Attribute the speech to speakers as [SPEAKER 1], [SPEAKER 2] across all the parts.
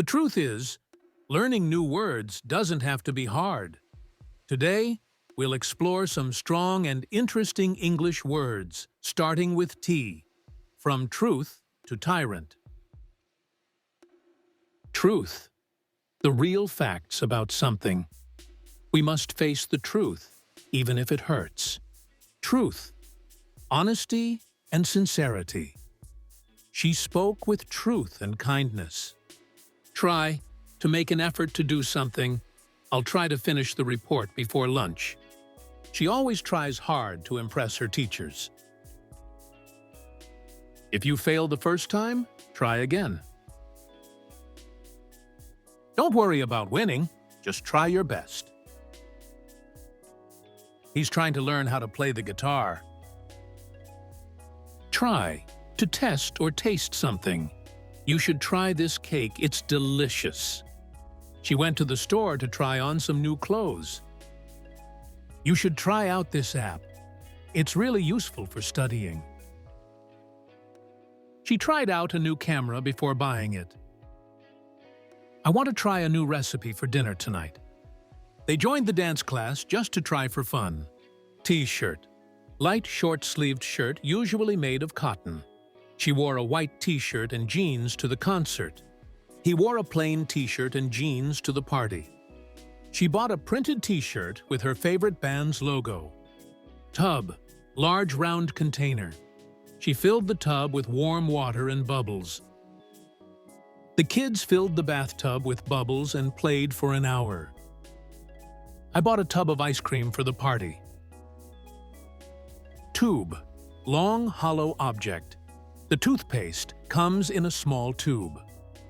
[SPEAKER 1] The truth is, learning new words doesn't have to be hard. Today, we'll explore some strong and interesting English words, starting with T, from truth to tyrant. Truth. The real facts about something. We must face the truth, even if it hurts. Truth. Honesty and sincerity. She spoke with truth and kindness. Try to make an effort to do something. I'll try to finish the report before lunch. She always tries hard to impress her teachers. If you fail the first time, try again. Don't worry about winning, just try your best. He's trying to learn how to play the guitar. Try to test or taste something. You should try this cake, it's delicious. She went to the store to try on some new clothes. You should try out this app. It's really useful for studying. She tried out a new camera before buying it. I want to try a new recipe for dinner tonight. They joined the dance class just to try for fun. T-shirt. Light short-sleeved shirt usually made of cotton. She wore a white t-shirt and jeans to the concert. He wore a plain t-shirt and jeans to the party. She bought a printed t-shirt with her favorite band's logo. Tub. Large round container. She filled the tub with warm water and bubbles. The kids filled the bathtub with bubbles and played for an hour. I bought a tub of ice cream for the party. Tube. Long, hollow object. The toothpaste comes in a small tube.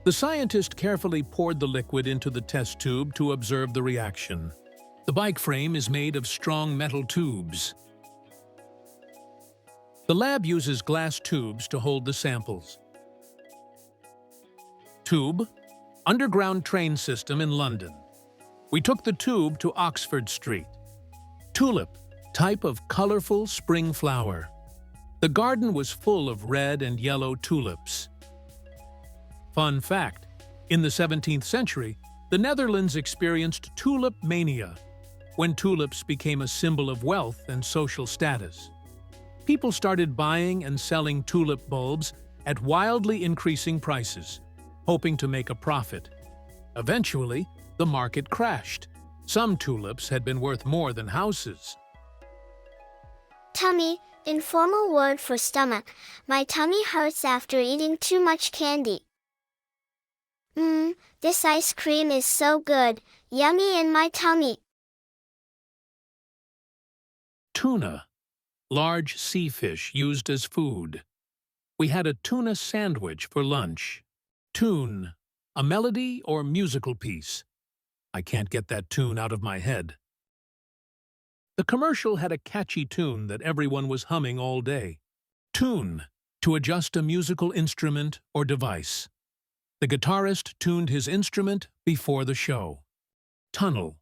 [SPEAKER 1] The scientist carefully poured the liquid into the test tube to observe the reaction. The bike frame is made of strong metal tubes. The lab uses glass tubes to hold the samples. Tube. Underground train system in London. We took the tube to Oxford Street. Tulip. Type of colorful spring flower. The garden was full of red and yellow tulips. Fun fact, in the 17th century, the Netherlands experienced tulip mania, when tulips became a symbol of wealth and social status. People started buying and selling tulip bulbs at wildly increasing prices, hoping to make a profit. Eventually, the market crashed. Some tulips had been worth more than houses.
[SPEAKER 2] Tummy, informal word for stomach. My tummy hurts after eating too much candy. This ice cream is so good, yummy in my tummy.
[SPEAKER 1] Tuna. Large sea fish used as food. We had a tuna sandwich for lunch. Tune. A melody or musical piece. I can't get that tune out of my head. The commercial had a catchy tune that everyone was humming all day. Tune. To adjust a musical instrument or device. The guitarist tuned his instrument before the show. Tunnel.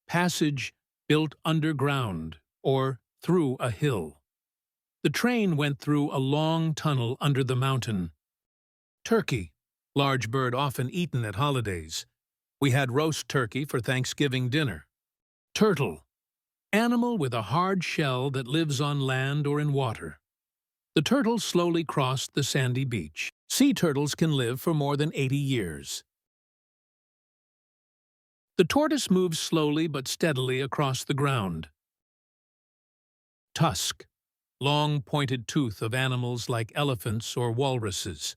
[SPEAKER 1] Passage built underground or through a hill. The train went through a long tunnel under the mountain. Turkey. Large bird often eaten at holidays. We had roast turkey for Thanksgiving dinner. Turtle. Animal with a hard shell that lives on land or in water. The turtle slowly crossed the sandy beach. Sea turtles can live for more than 80 years. The tortoise moves slowly but steadily across the ground. Tusk. Long pointed tooth of animals like elephants or walruses.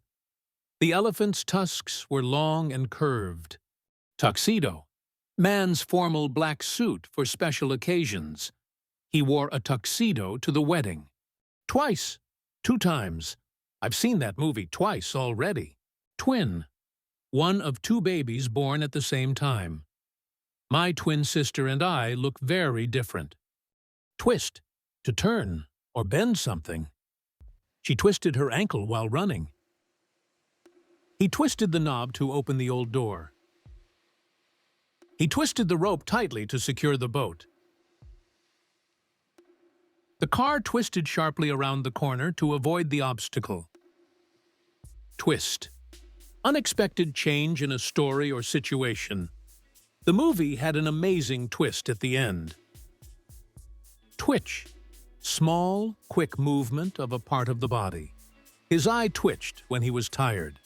[SPEAKER 1] The elephant's tusks were long and curved. Tuxedo. Man's formal black suit for special occasions. He wore a tuxedo to the wedding. Twice. 2 times. I've seen that movie twice already. Twin. One of 2 babies born at the same time. My twin sister and I look very different. Twist. To turn or bend something. She twisted her ankle while running. He twisted the knob to open the old door. He twisted the rope tightly to secure the boat. The car twisted sharply around the corner to avoid the obstacle. Twist. unexpected change in a story or situation. The movie had an amazing twist at the end. Twitch. Small, quick movement of a part of the body. His eye twitched when he was tired.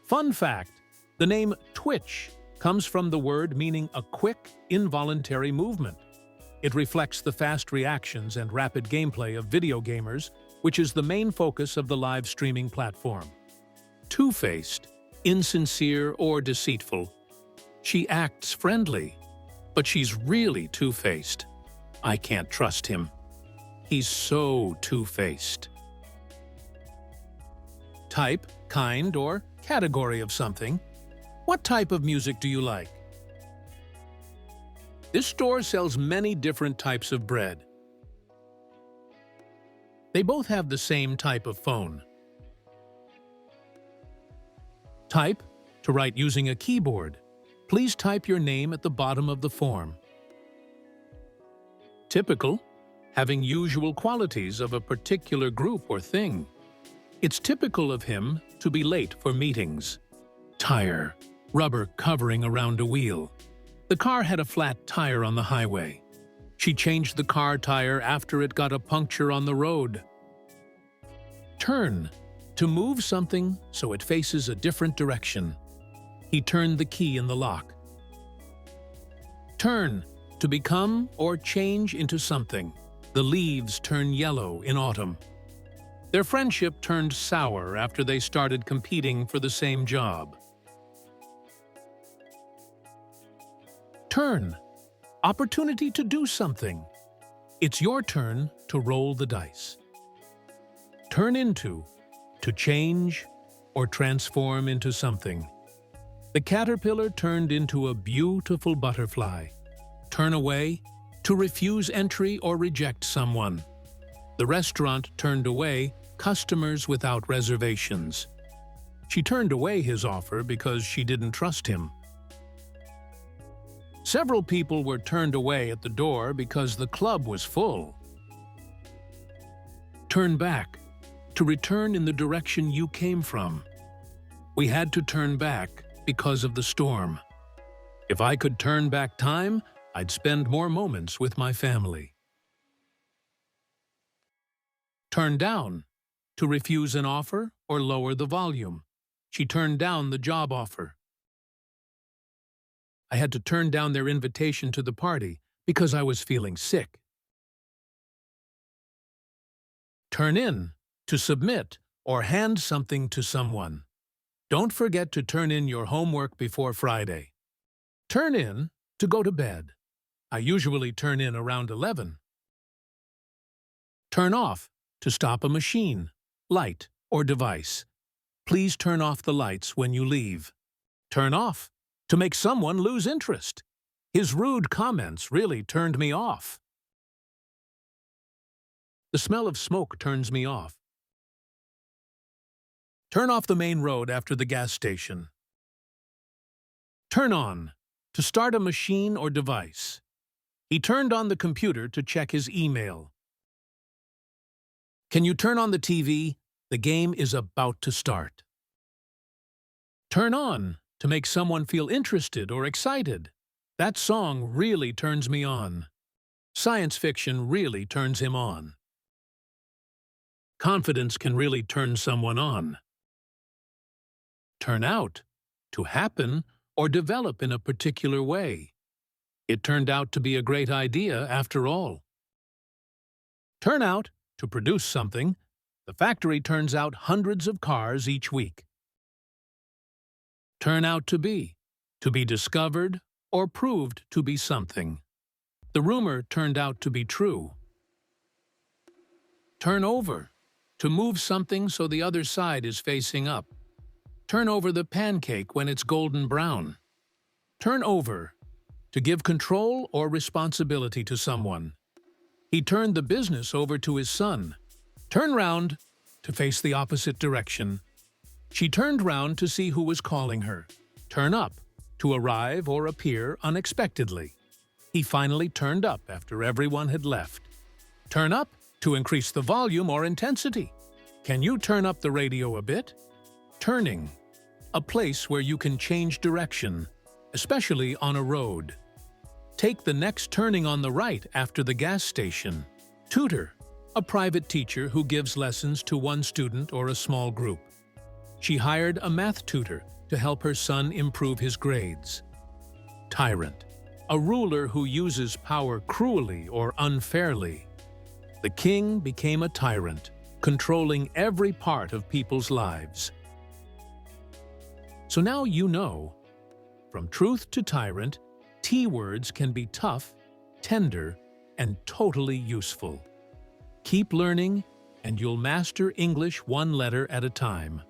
[SPEAKER 1] Fun fact, the name Twitch comes from the word meaning a quick, involuntary movement. It reflects the fast reactions and rapid gameplay of video gamers, which is the main focus of the live streaming platform. Two-faced, insincere or deceitful. She acts friendly, but she's really two-faced. I can't trust him. He's so two-faced. Type, kind, or category of something. What type of music do you like? This store sells many different types of bread. They both have the same type of phone. Type, to write using a keyboard. Please type your name at the bottom of the form. Typical, having usual qualities of a particular group or thing. It's typical of him to be late for meetings. Tire, rubber covering around a wheel. The car had a flat tire on the highway. She changed the car tire after it got a puncture on the road. Turn, to move something so it faces a different direction. He turned the key in the lock. Turn, to become or change into something. The leaves turn yellow in autumn. Their friendship turned sour after they started competing for the same job. Turn, opportunity to do something. It's your turn to roll the dice. Turn into, to change or transform into something. The caterpillar turned into a beautiful butterfly. Turn away, to refuse entry or reject someone. The restaurant turned away customers without reservations. She turned away his offer because she didn't trust him. Several people were turned away at the door because the club was full. Turn back, to return in the direction you came from. We had to turn back because of the storm. If I could turn back time, I'd spend more moments with my family. Turn down, to refuse an offer or lower the volume. She turned down the job offer. I had to turn down their invitation to the party because I was feeling sick. Turn in, to submit or hand something to someone. Don't forget to turn in your homework before Friday. Turn in, to go to bed. I usually turn in around 11. Turn off, to stop a machine, light, or device. Please turn off the lights when you leave. Turn off, to make someone lose interest. His rude comments really turned me off. The smell of smoke turns me off. Turn off the main road after the gas station. Turn on, to start a machine or device. He turned on the computer to check his email. Can you turn on the TV? The game is about to start. Turn on, to make someone feel interested or excited. That song really turns me on. Science fiction really turns him on. Confidence can really turn someone on. Turn out, to happen or develop in a particular way. It turned out to be a great idea after all. Turn out, to produce something. The factory turns out hundreds of cars each week. Turn out to be discovered or proved to be something. The rumor turned out to be true. Turn over, to move something so the other side is facing up. Turn over the pancake when it's golden brown. Turn over, to give control or responsibility to someone. He turned the business over to his son. Turn round, to face the opposite direction. She turned round to see who was calling her. Turn up, to arrive or appear unexpectedly. He finally turned up after everyone had left. Turn up, to increase the volume or intensity. Can you turn up the radio a bit? Turning, a place where you can change direction, especially on a road. Take the next turning on the right after the gas station. Tutor, a private teacher who gives lessons to one student or a small group. She hired a math tutor to help her son improve his grades. Tyrant, a ruler who uses power cruelly or unfairly. The king became a tyrant, controlling every part of people's lives. So now you know, from truth to tyrant, T-words can be tough, tender, and totally useful. Keep learning, and you'll master English one letter at a time.